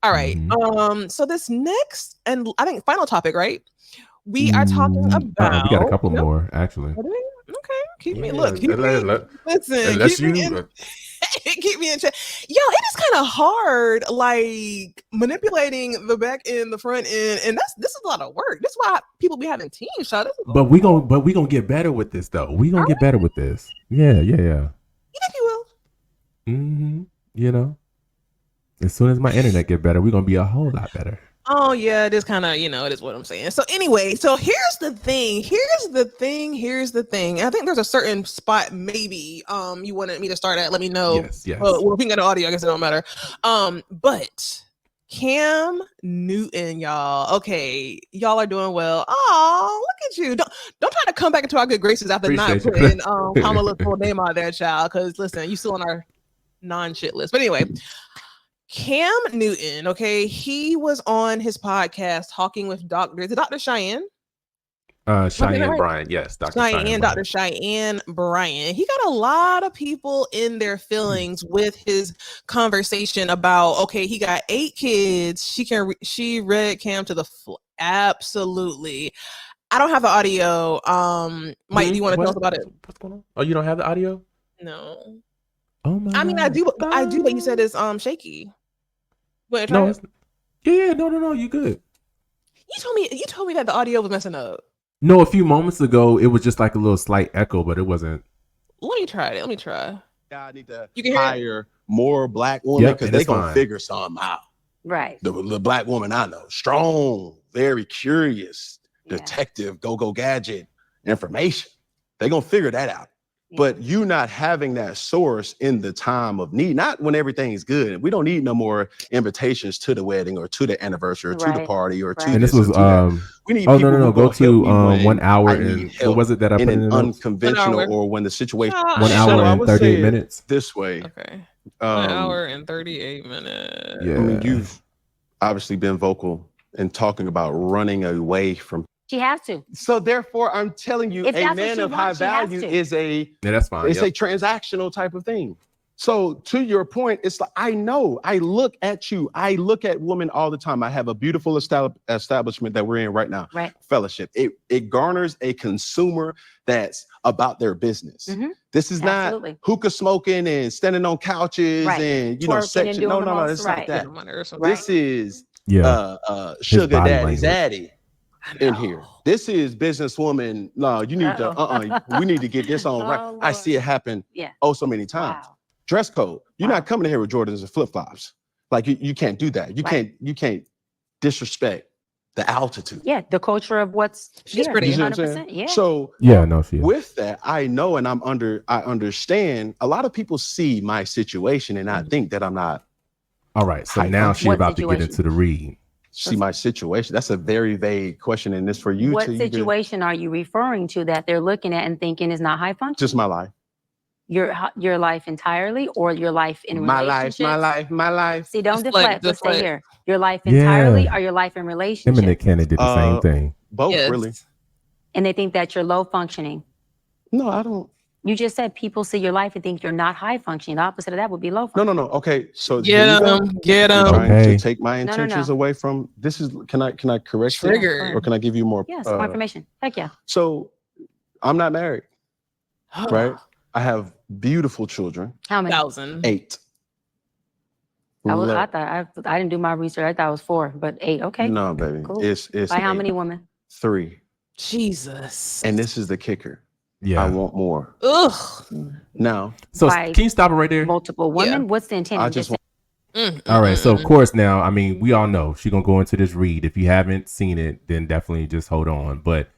All right. So this next and I think final topic, right? We are talking about. We got a couple more actually. Okay, keep me listen. keep me in check. Yo, it is kind of hard, like manipulating the back end, the front end, and this is a lot of work. That's why people be having team shots. But we gonna get better with this though. We gonna get better with this. Yeah. You think you will? You know, as soon as my internet get better, we're gonna be a whole lot better. Oh yeah, it is kind of, it is what I'm saying. So anyway, so here's the thing. I think there's a certain spot maybe you wanted me to start at. Let me know. Yes. Well, if we can get the audio, I guess it don't matter. But Cam Newton, y'all. Okay, y'all are doing well. Oh, look at you. Don't try to come back into our good graces after not putting Kamala's full name out there, child. Because listen, you still on our non-shit list. But anyway. Cam Newton, okay, he was on his podcast talking with Dr. Cheyenne? Cheyenne Bryant, yes, Dr. Cheyenne Bryant. He got a lot of people in their feelings with his conversation about, okay, he got 8 kids. She read Cam to the absolutely. I don't have the audio. Mike, do you want to tell us about it? What's going on? Oh, you don't have the audio? No. Oh my! I mean, I do, but you said it's shaky. Wait, no, you good. You told me that the audio was messing up. No, a few moments ago it was just like a little slight echo, but it wasn't. Let me try it. I need to hire more black women because they're gonna figure something out. Right. The black woman I know, strong, very curious, detective, go gadget information. They're gonna figure that out. But you not having that source in the time of need, not when everything's good. We don't need no more invitations to the wedding or to the anniversary or to the party or to. And this was we need go to 1 hour and what was it that I put in an unconventional or when the situation 1 hour and 38 minutes this way. Okay. 1 hour and 38 minutes. Yeah. I mean, you've obviously been vocal in talking about running away from. She has to. So therefore, I'm telling you, a man of high value is that's fine. It's a transactional type of thing. So to your point, it's like, I know, I look at you. I look at women all the time. I have a beautiful establishment that we're in right now. Right. Fellowship. It garners a consumer that's about their business. Mm-hmm. This is not hookah smoking and standing on couches and, section. No, it's not that. This is sugar daddy's zaddy. In here, this is businesswoman. No, you need to. We need to get this on right. I see it happen. So many times. Wow. Dress code. You're not coming here with Jordans and flip flops. Like you can't do that. You can't disrespect the altitude. Yeah, the culture of what's. She's pretty. 100%. Yeah. So she is. With that, I know and I understand. A lot of people see my situation and I think that I'm not. All right. So now she's about to get into the read. See my situation. That's a very vague question, and this for you. What situation are you referring to that they're looking at and thinking is not high function? Just my life. Your life entirely, or your life in relationships? My life. See, don't deflect. Let's stay here. Your life entirely, or your life in relationships? Him and Nick Cannon did the same thing. Both, really. And they think that you're low functioning. No, I don't. You just said people see your life and think you're not high functioning. The opposite of that would be low functioning. No. Okay, so get them. Trying to take my intentions away from this is. Can I correct trigger or can I give you more? Yes, more information. Heck yeah. So, I'm not married, right? I have beautiful children. How many? 1,000. 8. I thought I didn't do my research. I thought it was 4, but 8. Okay. No, baby. Cool. It's by how 8. many women? 3. Jesus. And this is the kicker. Yeah. I want more. Ugh. Now. So can you stop it right there? Multiple women? Yeah. What's the intent? I just want. All right. So of course now, I mean, we all know she's gonna go into this read. If you haven't seen it, then definitely just hold on. But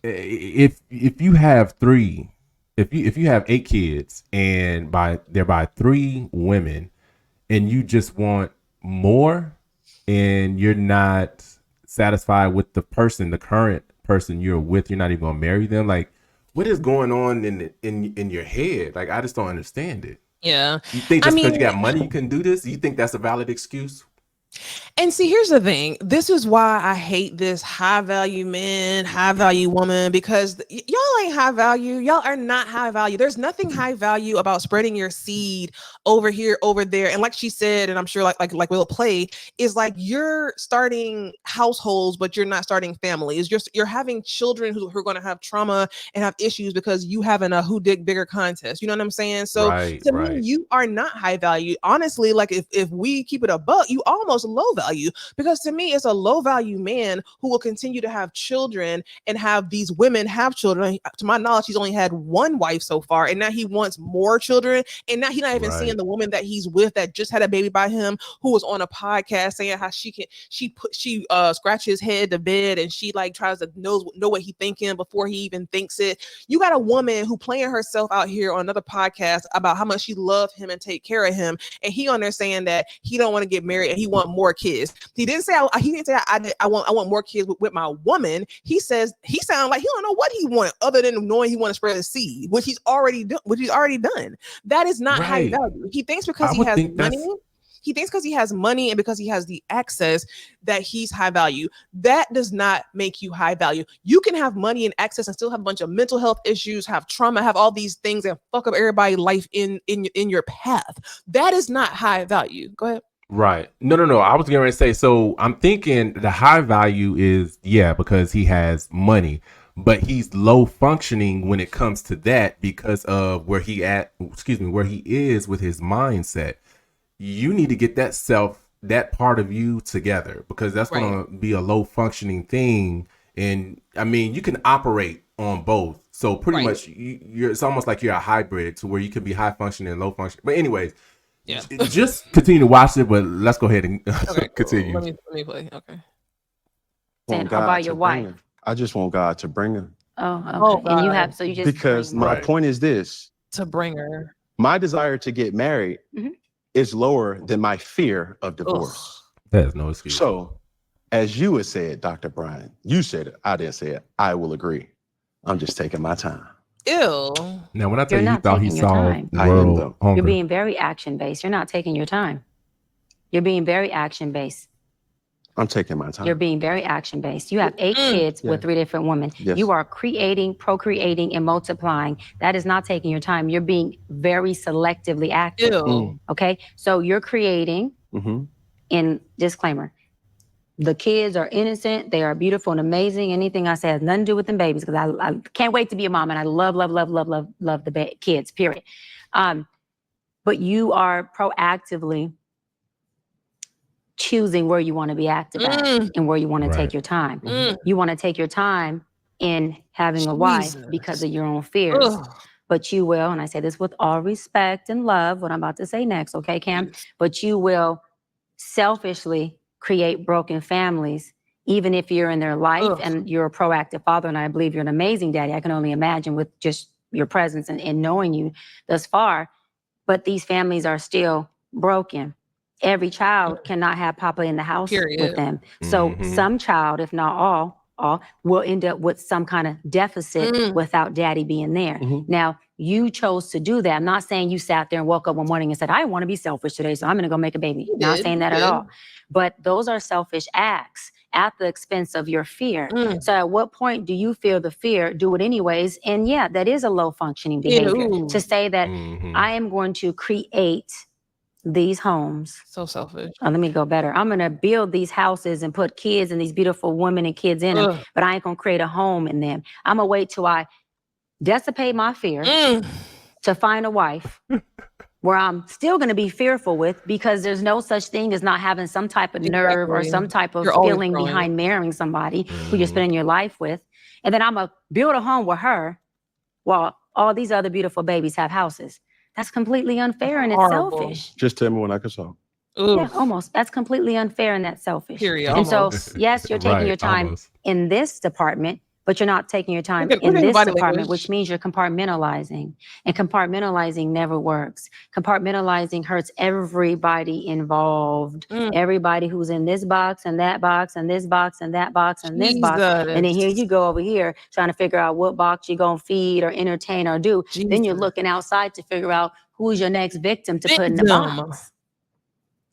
if you have 3, if you have 8 kids and by 3 women, and you just want more, and you're not satisfied with the current person you're with, you're not even gonna marry them. Like, what is going on in your head? Like, I just don't understand it. Yeah. You think just because you got money, you can do this? You think that's a valid excuse? And see, here's the thing. This is why I hate this high value man, high value woman, because y'all ain't high value. Y'all are not high value. There's nothing high value about spreading your seed over here, over there. And like she said, and I'm sure like we'll play, is like you're starting households, but you're not starting families. You're having children who are going to have trauma and have issues because you having a who dig bigger contest. You know what I'm saying? So to me, you are not high value. Honestly, like if we keep it a buck, you almost low value, because to me, it's a low value man who will continue to have children and have these women have children. To my knowledge, he's only had one wife so far, and now he wants more children. And now he's not even seeing the woman that he's with that just had a baby by him, who was on a podcast saying how she scratches his head to bed and she like tries to know what he thinking before he even thinks it. You got a woman who playing herself out here on another podcast about how much she loved him and take care of him, and he on there saying that he don't want to get married and he want more kids. He didn't say I want more kids with my woman. He says he sounds like he don't know what he wanted other than knowing he want to spread the seed, which he's already done. That is not high value. He thinks because he has money. He thinks because he has money and because he has the access that he's high value. That does not make you high value. You can have money and access and still have a bunch of mental health issues, have trauma, have all these things and fuck up everybody's life in your path. That is not high value. Go ahead. Right. No. I was going to say, so I'm thinking the high value is, because he has money, but he's low functioning when it comes to that because of where he is with his mindset. You need to get that part of you together, because that's going to be a low functioning thing. And I mean, you can operate on both. So pretty much it's almost like you're a hybrid to where you can be high functioning and low functioning. But anyways, just continue to watch it, but let's go ahead and continue. Let me play. Okay. Saying about your wife. I just want God to bring her. Oh, okay. And you have, so you just. Because my point is this. To bring her. My desire to get married is lower than my fear of divorce. There's no excuse. So, as you had said, Dr. Bryant, you said it. I didn't say it. I will agree. I'm just taking my time. Ew. Now, when I tell you thought he saw world hunger, you're being very action-based. You're not taking your time. You're being very action-based. I'm taking my time. You're being very action-based. You have 8 kids with 3 different women. Yes. You are creating, procreating, and multiplying. That is not taking your time. You're being very selectively active. Okay? So you're creating, in disclaimer, the kids are innocent. They are beautiful and amazing. Anything I say has nothing to do with them babies, because I can't wait to be a mom, and I love the kids, period. But you are proactively choosing where you want to be active at and where you want to take your time. You want to take your time in having a wife because of your own fears. But you will, and I say this with all respect and love, what I'm about to say next, okay, Cam? But you will selfishly create broken families, even if you're in their life and you're a proactive father. And I believe you're an amazing daddy. I can only imagine with just your presence and knowing you thus far. But these families are still broken. Every child cannot have Papa in the house with them. So some child, if not all, will end up with some kind of deficit without daddy being there. Now, you chose to do that. I'm not saying you sat there and woke up one morning and said, I want to be selfish today, so I'm going to go make a baby. Not saying that at all. But those are selfish acts at the expense of your fear. So at what point do you feel the fear, do it anyways? And yeah, that is a low functioning behavior. To say that I am going to create these homes. So selfish. Let me go better. I'm going to build these houses and put kids and these beautiful women and kids in them, but I ain't going to create a home in them. I'm going to wait till I dissipate my fear to find a wife where I'm still going to be fearful with, because there's no such thing as not having some type of nerve or some type of feeling behind marrying somebody who you're spending your life with. And then I'm going to build a home with her while all these other beautiful babies have houses. That's completely unfair and it's selfish. Just tell me when I can solve. Yeah, almost. That's completely unfair and that's selfish. Period. And so, yes, you're taking your time in this department, but you're not taking your time in this department, which means you're compartmentalizing. And compartmentalizing never works. Compartmentalizing hurts everybody involved. Everybody who's in this box and that box and this box and that box and this box. And then here you go over here trying to figure out what box you're going to feed or entertain or do. Then you're looking outside to figure out who's your next victim to put in the box.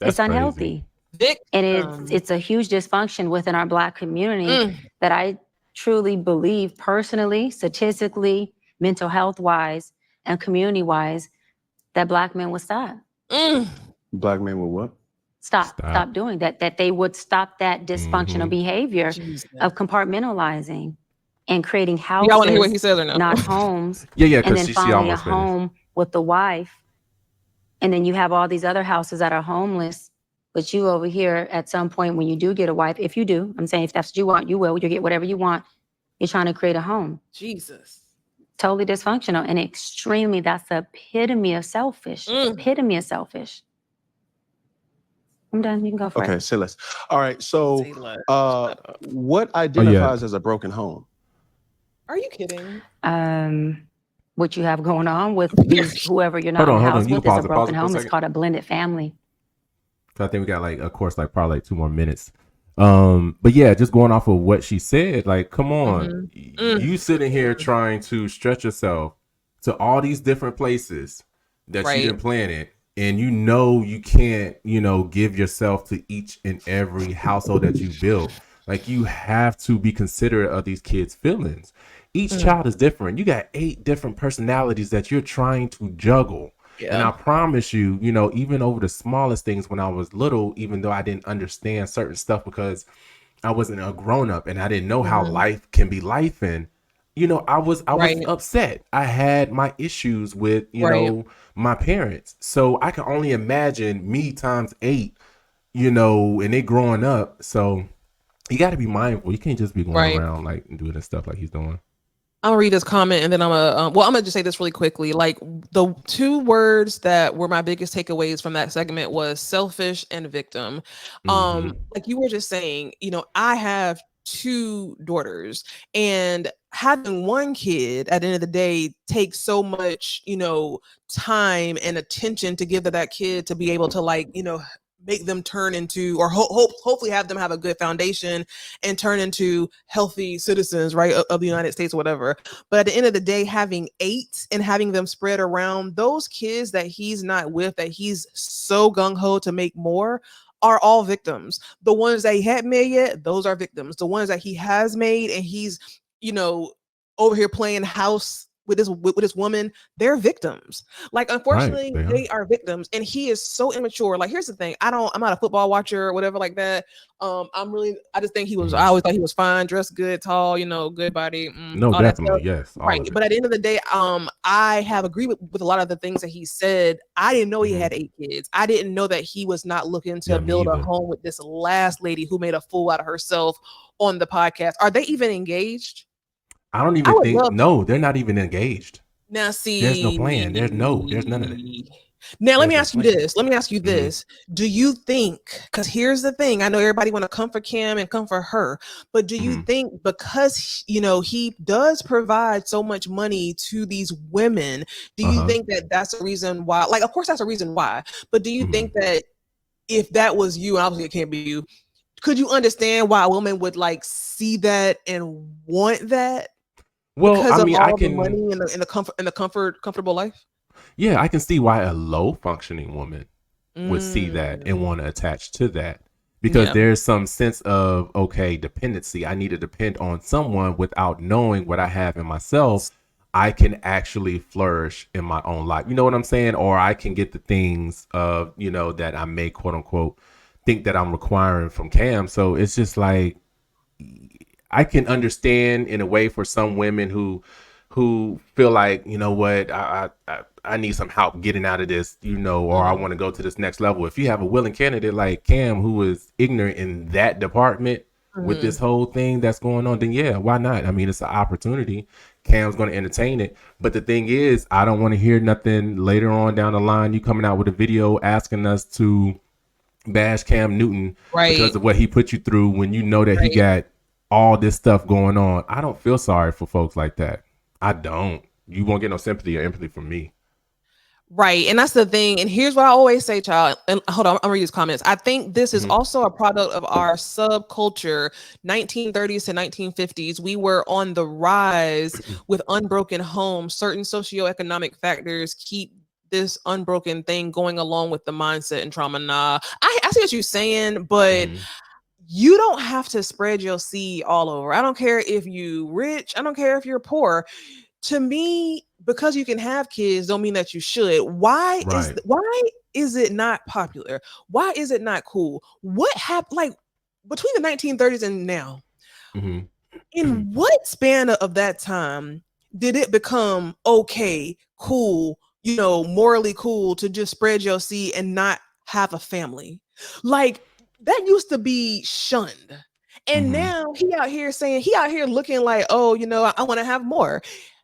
It's unhealthy. And it's a huge dysfunction within our Black community that I truly believe personally, statistically, mental health wise, and community wise, that Black men would stop. Black men would what? Stop doing that. That they would stop that dysfunctional behavior of compartmentalizing and creating houses. Y'all want to hear what he says or no? Not homes. Yeah. And then finally a home with the wife. And then you have all these other houses that are homeless. But you over here at some point when you do get a wife, if you do, I'm saying if that's what you want, you will. You'll get whatever you want. You're trying to create a home. Jesus. Totally dysfunctional and extremely, that's the epitome of selfish. Epitome of selfish. I'm done. You can go for it. Okay, say less. All right, so what identifies as a broken home? Are you kidding? What you have going on with whoever you're not in the house with is a broken home. It's called a blended family. So I think we got probably 2 more minutes. But yeah, just going off of what she said, like, come on, you sitting here trying to stretch yourself to all these different places that you didn't plan it. And you can't, give yourself to each and every household that you build. Like, you have to be considerate of these kids' feelings. Each child is different. You got 8 different personalities that you're trying to juggle. Yeah. And I promise you, even over the smallest things when I was little, even though I didn't understand certain stuff because I wasn't a grown up and I didn't know how life can be life. And, I was upset. I had my issues with, my parents. So I can only imagine me times 8, and they growing up. So you got to be mindful. You can't just be going around like doing this stuff like he's doing. I'm gonna read this comment and then I'm gonna just say this really quickly. Like, the 2 words that were my biggest takeaways from that segment was selfish and victim. Like you were just saying, I have 2 daughters, and having one kid at the end of the day takes so much, time and attention to give to that kid to be able to make them turn into, or hopefully have them have a good foundation and turn into healthy citizens, right, of the United States or whatever. But at the end of the day, having 8 and having them spread around, those kids that he's not with, that he's so gung-ho to make more, are all victims. The ones that he hadn't made yet, those are victims. The ones that he has made and he's, over here playing house with this woman, they're victims. Like, unfortunately, they are victims, and he is so immature. Like, here's the thing: I'm not a football watcher or whatever like that. I just think he was. I always thought he was fine, dressed good, tall, good body. No, definitely, yes, right. But at the end of the day, I have agreed with a lot of the things that he said. I didn't know he had 8 kids. I didn't know that he was not looking to build a home with this last lady who made a fool out of herself on the podcast. Are they even engaged? I don't even think. No, they're not even engaged. Now, see, there's no plan. There's none of it. Now, let me ask you this. Do you think, because here's the thing, I know everybody want to come for Cam and come for her, but do you think because, he does provide so much money to these women, do you think that that's a reason why, like, of course that's a reason why, but do you think that if that was you, and obviously it can't be you, could you understand why a woman would see that and want that? Well, because of all the money and the comfortable life. Yeah, I can see why a low functioning woman would see that and want to attach to that, because there's some sense of dependency. I need to depend on someone without knowing what I have in myself. I can actually flourish in my own life. You know what I'm saying? Or I can get the things of that I may quote unquote think that I'm requiring from Cam. So it's just like, I can understand in a way for some women who feel like, what, I need some help getting out of this, or I want to go to this next level. If you have a willing candidate like Cam, who is ignorant in that department with this whole thing that's going on, then yeah, why not? I mean, it's an opportunity. Cam's going to entertain it. But the thing is, I don't want to hear nothing later on down the line, you coming out with a video asking us to bash Cam Newton because of what he put you through when you know that he got all this stuff going on. I don't feel sorry for folks like that. I don't. You won't get no sympathy or empathy from me. Right. And that's the thing. And here's what I always say, child. And hold on, I'm gonna read these comments. I think this is also a product of our subculture, 1930s to 1950s. We were on the rise with unbroken homes. Certain socioeconomic factors keep this unbroken thing going along with the mindset and trauma. Nah, I see what you're saying, but you don't have to spread your seed all over. I don't care if you rich. I don't care if you're poor. To me, because you can have kids don't mean that you should. Why is it not popular? Why is it not cool? What happened, like, between the 1930s and now? In what span of that time did it become okay, cool, you know, morally cool to just spread your seed and not have a family? Like, that used to be shunned. And now he out here looking like, oh, you know, I want to have more.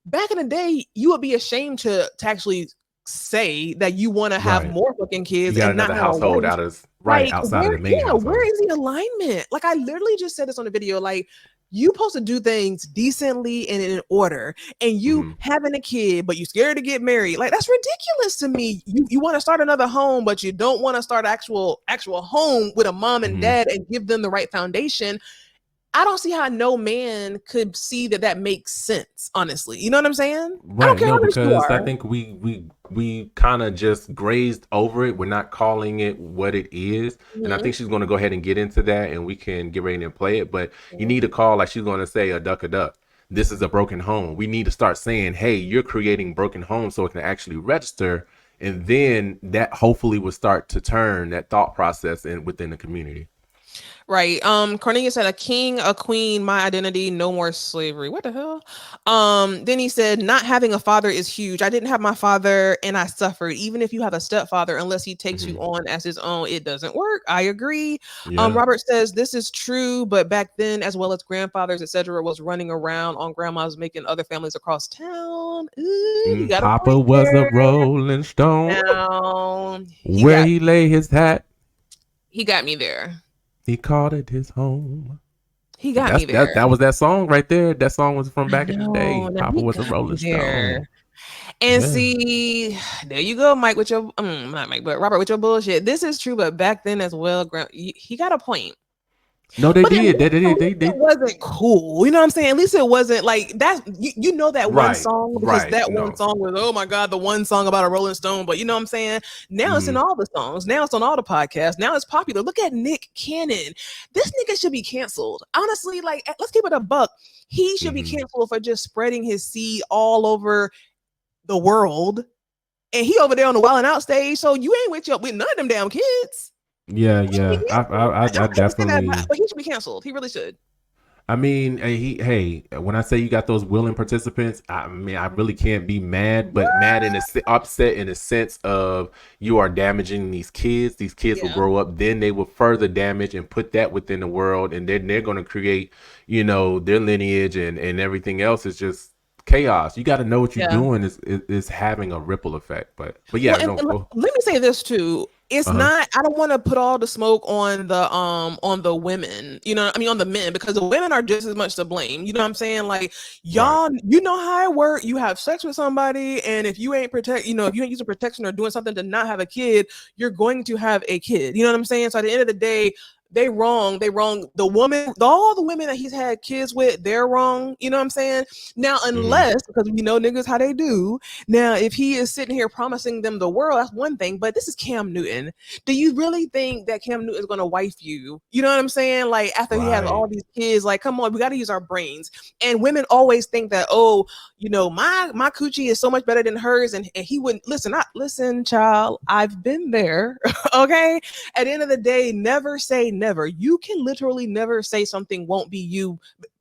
Back in the day, you would be ashamed to actually say that you want to have more fucking kids and not have household outside of the main household. Where is the alignment? Like, I literally just said this on the video. Like, you supposed to do things decently and in order, and you having a kid, but you scared to get married. Like, that's ridiculous to me. You want to start another home, but you don't want to start actual home with a mom and dad and give them the right foundation. I don't see how no man could see that makes sense, honestly. You know what I'm saying? Right. I don't care how rich you are. I think we kind of just grazed over it. We're not calling it what it is. And I think she's going to go ahead and get into that, and we can get ready and play it. But you need to call, like she's going to say, a duck. This is a broken home. We need to start saying, hey, you're creating broken homes so it can actually register. And then that hopefully will start to turn that thought process within the community. Right. Cornelius said, a king, a queen, my identity, no more slavery. What the hell? Then he said, not having a father is huge. I didn't have my father and I suffered. Even if you have a stepfather, unless he takes you on as his own, it doesn't work. I agree. Yeah. Robert says, this is true, but back then, as well as grandfathers, etc., was running around on grandmas making other families across town. Ooh, Papa was a Rolling Stone. Now, he lay his hat. He got me there. He called it his home. He got me there. That was that song right there. That song was from back in the day. Papa was a Rolling Stone. And see, there you go, Mike, with your not Mike, but Robert with your bullshit. This is true, but back then as well, he got a point. No, they did. It wasn't cool. You know what I'm saying? At least it wasn't like that. You know that one song because one song was, oh my God, the one song about a Rolling Stone. But you know what I'm saying? Now it's in all the songs. Now it's on all the podcasts. Now it's popular. Look at Nick Cannon. This nigga should be canceled. Honestly, like, let's keep it a buck. He should be canceled for just spreading his seed all over the world. And he over there on the Wild 'N Out stage. So you ain't with none of them damn kids. Yeah. I definitely. But he should be canceled. He really should. I mean, hey, when I say you got those willing participants, I mean, I really can't be mad, but mad in upset in a sense of you are damaging these kids. These kids will grow up, then they will further damage and put that within the world, and then they're going to create, you know, their lineage and everything else is just chaos. You got to know what you're doing is having a ripple effect. But yeah, let me say this too. It's not, I don't want to put all the smoke on the women, you know, I mean, on the men, because the women are just as much to blame. You know what I'm saying? Like, y'all, you know how it works. You have sex with somebody, and if you ain't if you ain't using protection or doing something to not have a kid, you're going to have a kid. You know what I'm saying? So at the end of the day, they wrong. The woman, all the women that he's had kids with, they're wrong. You know what I'm saying? Now, unless, because we know niggas how they do. Now, if he is sitting here promising them the world, that's one thing. But this is Cam Newton. Do you really think that Cam Newton is going to wife you? You know what I'm saying? Like, after he has all these kids, like, come on, we got to use our brains. And women always think that, oh, you know, my coochie is so much better than hers. And he wouldn't listen, child. I've been there. Okay. At the end of the day, never say never. You can literally never say something won't be you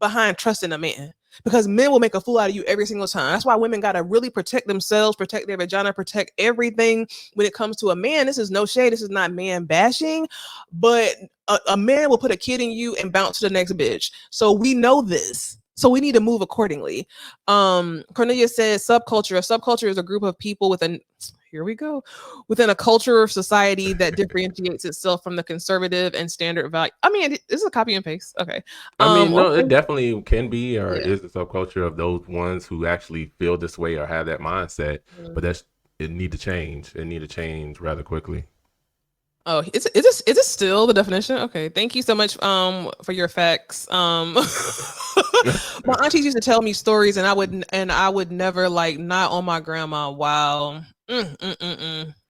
behind trusting a man, because men will make a fool out of you every single time. That's why women got to really protect themselves, protect their vagina, protect everything when it comes to a man. This is no shade. This is not man bashing, but a man will put a kid in you and bounce to the next bitch. So we know this. So we need to move accordingly. Cornelia says subculture. A subculture is a group of people within a culture of society that differentiates itself from the conservative and standard value. I mean, this is a copy and paste. Okay. I mean, no, it definitely can be, or is a subculture of those ones who actually feel this way or have that mindset. But it need to change. It need to change rather quickly. Oh, is it still the definition? Okay, thank you so much for your facts. My aunties used to tell me stories, and I would never, like, not on my grandma. Wow. Mm, mm, mm, mm.